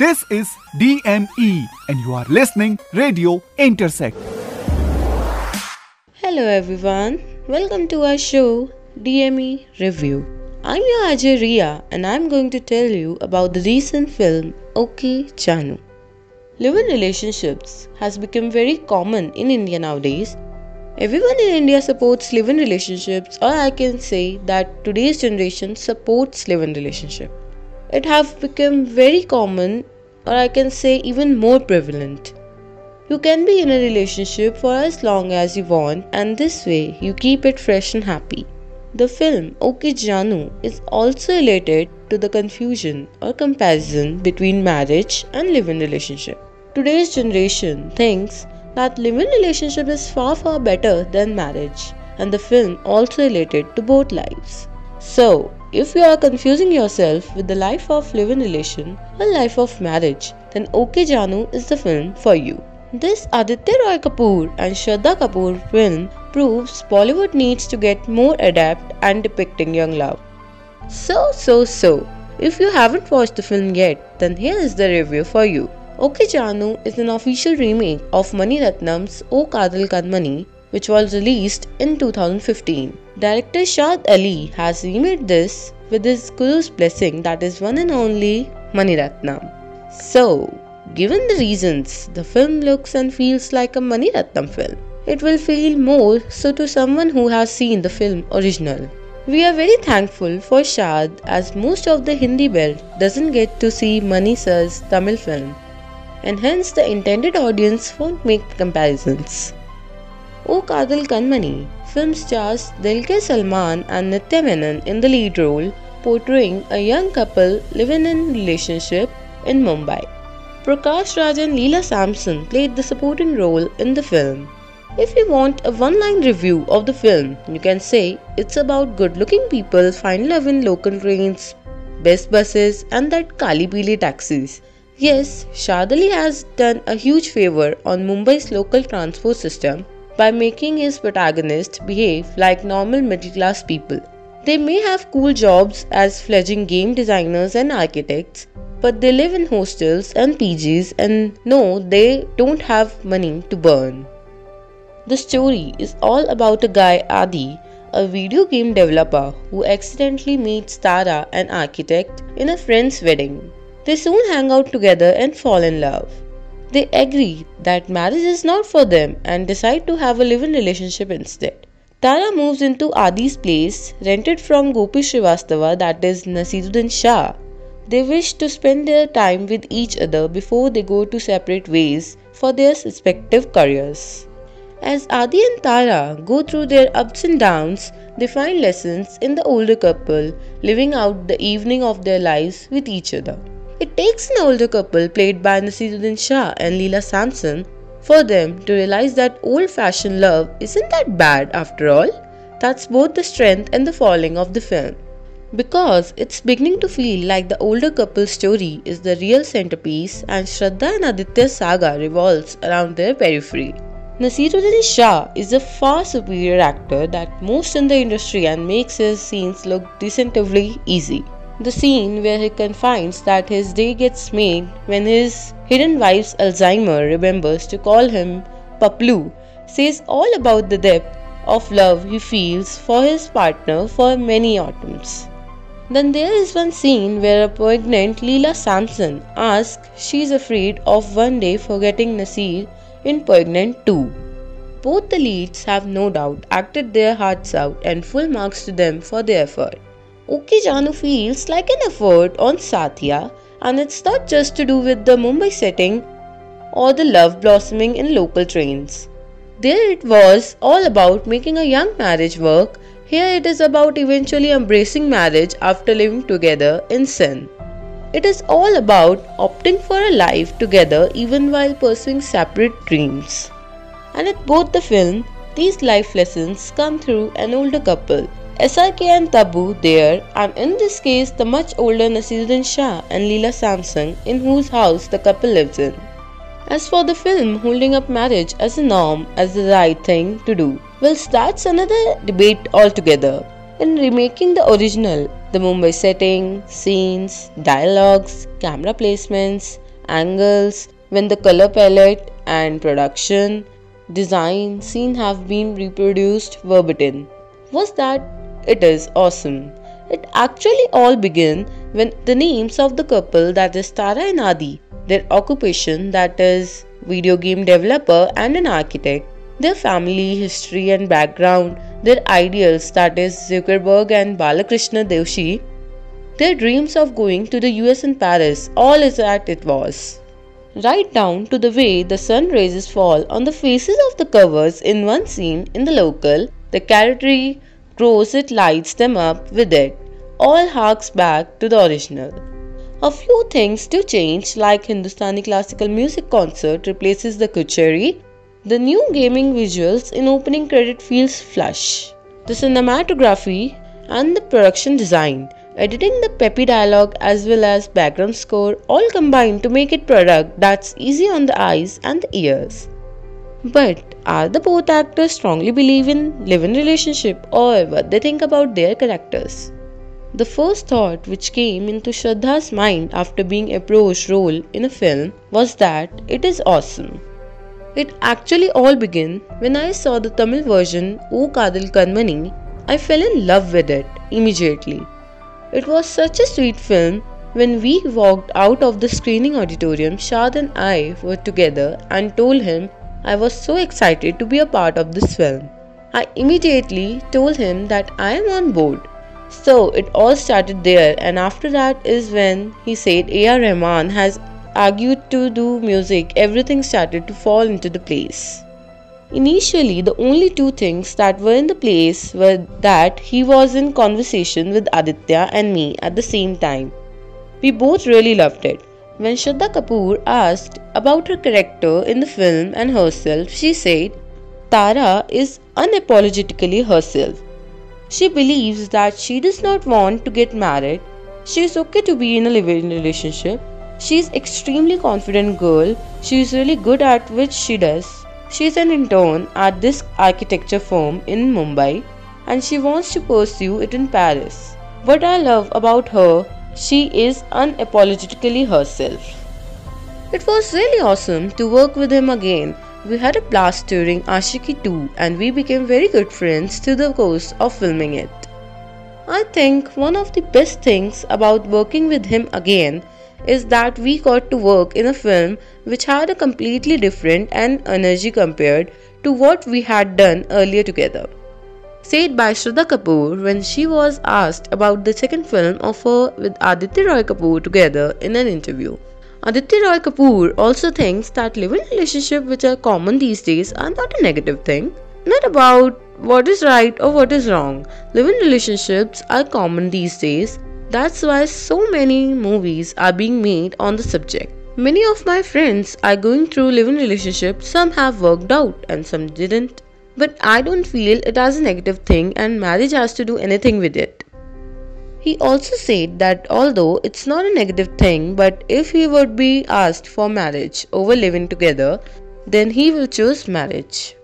This is DME and you are listening Radio Intersect. Hello everyone, welcome to our show DME Review. I'm your Ajay Riya and I'm going to tell you about the recent film OK JAANU. Live-in relationships has become very common in India nowadays. Everyone in India supports live-in relationships, or I can say that today's generation supports live-in relationship. It have become very common, or I can say even more prevalent. You can be in a relationship for as long as you want, and this way you keep it fresh and happy. The film OK JAANU is also related to the confusion or comparison between marriage and live-in relationship. Today's generation thinks that live-in relationship is far better than marriage, and the film also related to both lives. So, if you are confusing yourself with the life of live-in relation or life of marriage, then OK JAANU is the film for you. This Aditya Roy Kapoor and Shraddha Kapoor film proves Bollywood needs to get more adept at depicting young love. So, if you haven't watched the film yet, then here is the review for you. OK JAANU is an official remake of Mani Ratnam's O Jannu, which was released in 2015. Director Shad Ali has remade this with his guru's blessing, that is one and only Mani Ratnam. So, given the reasons, the film looks and feels like a Mani Ratnam film. It will feel more so to someone who has seen the film original. We are very thankful for Shad, as most of the Hindi belt doesn't get to see Mani sir's Tamil film, and hence the intended audience won't make comparisons. O Jannu film stars Dulquer Salmaan and Nitya Menon in the lead role, portraying a young couple living in relationship in Mumbai. Prakash Raj and Leela Samson played the supporting role in the film. If you want a one-line review of the film, you can say it's about good-looking people find love in local trains, best buses and that Kali Pili taxis. Yes, Shad Ali has done a huge favor on Mumbai's local transport system by making his protagonists behave like normal middle-class people. They may have cool jobs as fledgling game designers and architects, but they live in hostels and PGs and no, they don't have money to burn. The story is all about a guy Adi, a video game developer who accidentally meets Tara, an architect, in a friend's wedding. They soon hang out together and fall in love. They agree that marriage is not for them and decide to have a live-in relationship instead. Tara moves into Adi's place, rented from Gopi Srivastava, that is Nasiruddin Shah. They wish to spend their time with each other before they go to separate ways for their respective careers. As Adi and Tara go through their ups and downs, they find lessons in the older couple living out the evening of their lives with each other. It takes an older couple played by Nasiruddin Shah and Leela Samson for them to realize that old-fashioned love isn't that bad after all. That's both the strength and the falling of the film, because it's beginning to feel like the older couple's story is the real centerpiece and Shraddha and Aditya's saga revolves around their periphery. Nasiruddin Shah is a far superior actor than most in the industry and makes his scenes look deceptively easy. The scene where he confides that his day gets made when his hidden wife's Alzheimer remembers to call him Paplu says all about the depth of love he feels for his partner for many autumns. Then there is one scene where a pregnant Leela Samson asks she's afraid of one day forgetting Nasir in Pregnant 2. Both the leads have no doubt acted their hearts out and full marks to them for their effort. OK JAANU feels like an effort on Satya, and it's not just to do with the Mumbai setting or the love blossoming in local trains. There it was all about making a young marriage work. Here it is about eventually embracing marriage after living together in sin. It is all about opting for a life together even while pursuing separate dreams. And at both the film, these life lessons come through an older couple, SRK and Tabu there, and in this case the much older Nasiruddin Shah and Leela Samson, in whose house the couple lives in. As for the film holding up marriage as a norm, as the right thing to do, well, that's another debate altogether. In remaking the original, the Mumbai setting, scenes, dialogues, camera placements, angles, when the color palette and production design scene have been reproduced verbatim, was that it is awesome. It actually all began when the names of the couple, that is Tara and Adi, their occupation, that is video game developer and an architect, their family history and background, their ideals, that is Zuckerberg and Balakrishna Joshi, their dreams of going to the US and Paris, all is that it was. Right down to the way the sun rays fall on the faces of the covers in one scene in the local, the character grows it lights them up with it, all harks back to the original. A few things do change, like Hindustani classical music concert replaces the kuchari, the new gaming visuals in opening credit feels flush, the cinematography and the production design, editing, the peppy dialogue as well as background score all combine to make it product that's easy on the eyes and the ears. But are the both actors strongly believe in live-in relationship or what they think about their characters? The first thought which came into Shraddha's mind after being approached role in a film was that it is awesome. It actually all began when I saw the Tamil version O Kadal Kanmani. I fell in love with it immediately. It was such a sweet film. When we walked out of the screening auditorium, Shad and I were together and told him I was so excited to be a part of this film. I immediately told him that I am on board. So it all started there, and after that is when he said A.R. Rahman has argued to do music, everything started to fall into the place. Initially, the only two things that were in the place were that he was in conversation with Aditya and me at the same time. We both really loved it. When Shraddha Kapoor asked about her character in the film and herself, she said, Tara is unapologetically herself. She believes that she does not want to get married. She is okay to be in a living relationship. She is extremely confident girl. She is really good at which she does. She is an intern at this architecture firm in Mumbai and she wants to pursue it in Paris. What I love about her, she is unapologetically herself. It was really awesome to work with him again. We had a blast during Ashiki 2 and we became very good friends through the course of filming it. I think one of the best things about working with him again is that we got to work in a film which had a completely different and energy compared to what we had done earlier together. Said by Shraddha Kapoor when she was asked about the second film of her with Aditya Roy Kapoor together in an interview. Aditya Roy Kapoor also thinks that live-in relationships which are common these days are not a negative thing, not about what is right or what is wrong. Live-in relationships are common these days. That's why so many movies are being made on the subject. Many of my friends are going through live-in relationships. Some have worked out and some didn't. But I don't feel it as a negative thing and marriage has to do anything with it. He also said that although it's not a negative thing, but if he would be asked for marriage over living together, then he will choose marriage.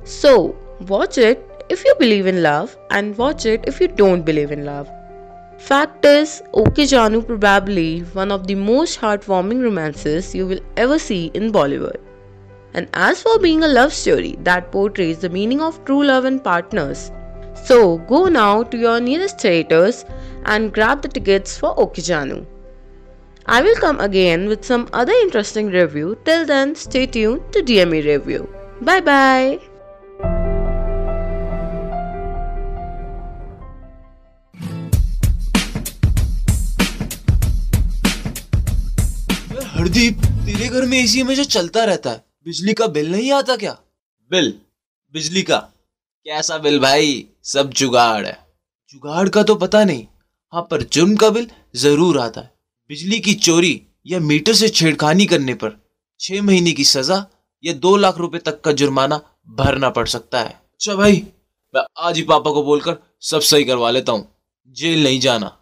So, watch it if you believe in love and watch it if you don't believe in love. Fact is, OK JAANU probably one of the most heartwarming romances you will ever see in Bollywood. And as for being a love story that portrays the meaning of true love and partners, so go now to your nearest theatres and grab the tickets for OK JAANU. I will come again with some other interesting review. Till then, stay tuned to DME Review. Bye bye. Hardeep, तेरे घर में AC हमेशा चलता रहता है, बिजली का bill नहीं आता क्या? बिजली का कैसा बिल भाई? सब जुगाड़ है। जुगाड़ का तो पता नहीं, हाँ पर जुर्म का बिल जरूर आता है। बिजली की चोरी या मीटर से छेड़खानी करने पर 6 महीने की सजा या 2 लाख रुपए तक का जुर्माना भरना पड़ सकता है। अच्छा भाई, मैं आज ही पापा को बोलकर सब सही करवा लेता हूँ, जेल नहीं जाना।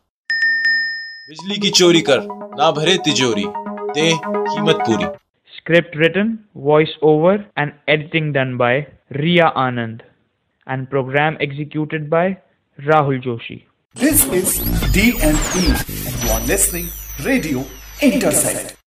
बिजली की चोरी कर, ना भरे तिजोरी, दे कीमत पूरी। Script written, voice over and editing done by Riya Anand and program executed by Rahul Joshi. This is DME and you are listening Radio Intersect.